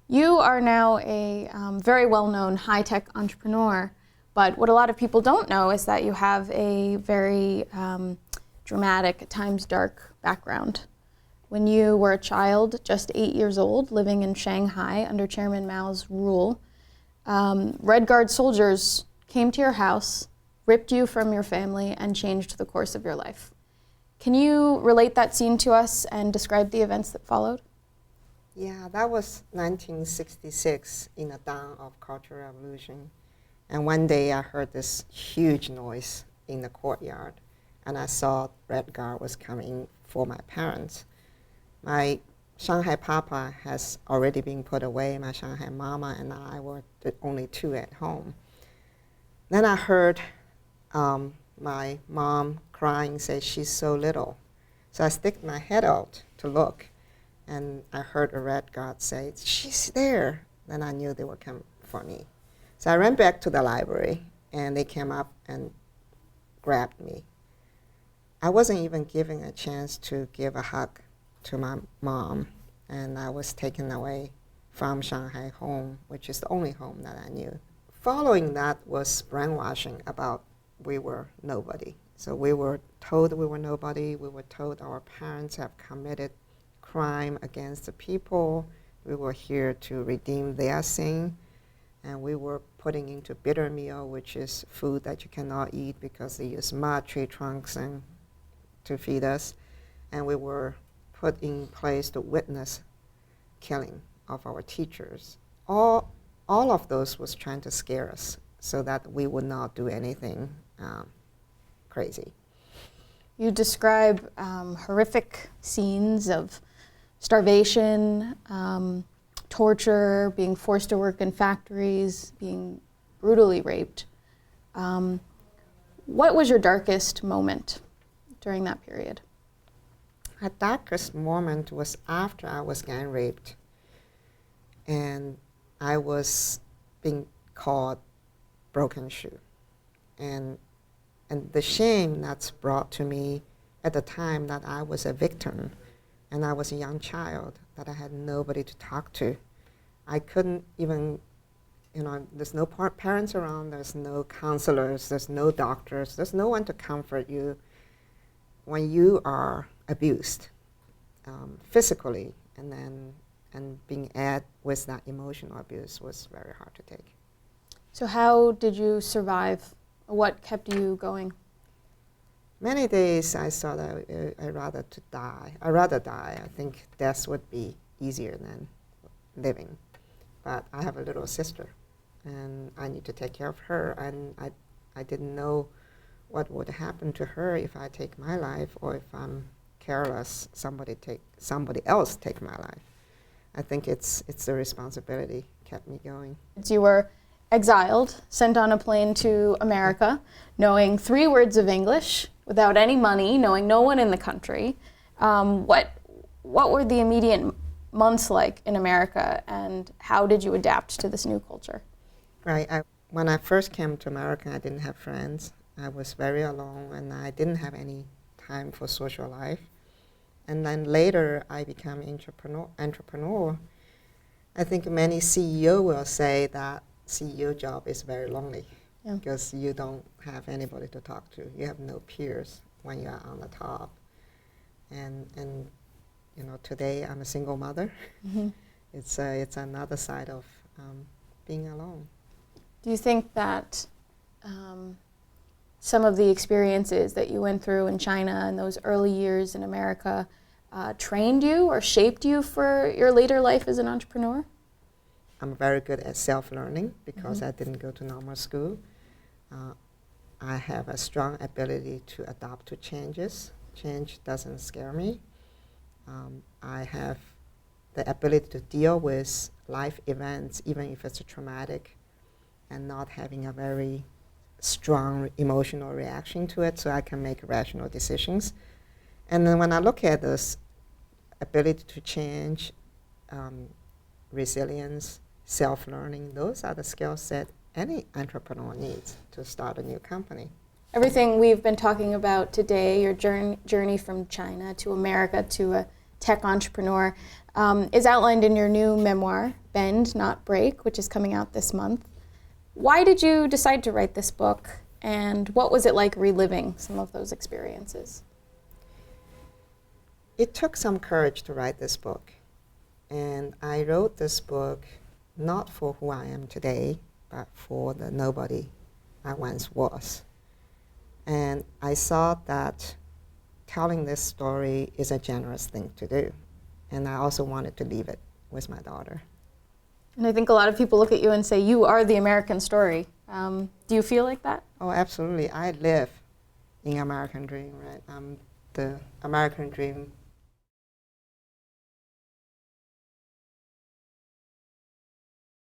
You are now a very well-known high-tech entrepreneur, but what a lot of people don't know is that you have a very dramatic, at times dark background. When you were a child, just 8 years old, living in Shanghai under Chairman Mao's rule, Red Guard soldiers came to your house, ripped you from your family, and changed the course of your life. Can you relate that scene to us and describe the events that followed? Yeah, that was 1966 in the dawn of Cultural Revolution. And one day I heard this huge noise in the courtyard, and I saw Red Guard was coming for my parents. My Shanghai Papa has already been put away. My Shanghai Mama and I were the only two at home. Then I heard my mom crying, say she's so little. So I stick my head out to look, and I heard a Red Guard say, she's there. Then I knew they were coming for me. So I ran back to the library, and they came up and grabbed me. I wasn't even given a chance to give a hug to my mom, and I was taken away from Shanghai home, which is the only home that I knew. Following that was brainwashing about we were nobody. So we were told we were nobody. We were told our parents have committed crime against the people. We were here to redeem their sin. And we were putting into bitter meal, which is food that you cannot eat because they use mud, tree trunks, and to feed us. And we were put in place to witness killing of our teachers. All of those was trying to scare us so that we would not do anything crazy. You describe horrific scenes of starvation, torture, being forced to work in factories, being brutally raped. What was your darkest moment during that period? My darkest moment was after I was gang raped, and I was being called broken shoe. And the shame that's brought to me at the time that I was a victim and I was a young child, that I had nobody to talk to. I couldn't even, there's no parents around, there's no counselors, there's no doctors, there's no one to comfort you when you are abused physically, and being added with that emotional abuse was very hard to take. So how did you survive? What kept you going? Many days I thought I'd rather die. I think death would be easier than living. But I have a little sister, and I need to take care of her, and I didn't know what would happen to her if I take my life, or if I'm careless, somebody else take my life. I think it's the responsibility kept me going. You were exiled, sent on a plane to America, knowing 3 words of English, without any money, knowing no one in the country. What were the immediate months like in America, and how did you adapt to this new culture? Right. When I first came to America, I didn't have friends. I was very alone, and I didn't have any time for social life. And then later, I became entrepreneur. I think many CEO will say that CEO job is very lonely, because you don't have anybody to talk to. You have no peers when you are on the top. And today I'm a single mother. Mm-hmm. It's another side of being alone. Do you think that some of the experiences that you went through in China and those early years in America trained you or shaped you for your later life as an entrepreneur? I'm very good at self-learning because I didn't go to normal school. I have a strong ability to adapt to changes. Change doesn't scare me. I have the ability to deal with life events, even if it's traumatic, and not having a very strong emotional reaction to it, so I can make rational decisions. And then when I look at this ability to change, resilience, self-learning, those are the skills that any entrepreneur needs to start a new company. Everything we've been talking about today, your journey from China to America to a tech entrepreneur, is outlined in your new memoir, Bend, Not Break, which is coming out this month. Why did you decide to write this book, and what was it like reliving some of those experiences? It took some courage to write this book. And I wrote this book not for who I am today, but for the nobody I once was. And I thought that telling this story is a generous thing to do. And I also wanted to leave it with my daughter. And I think a lot of people look at you and say, you are the American story. Do you feel like that? Oh, absolutely. I live in American dream, right? I'm the American dream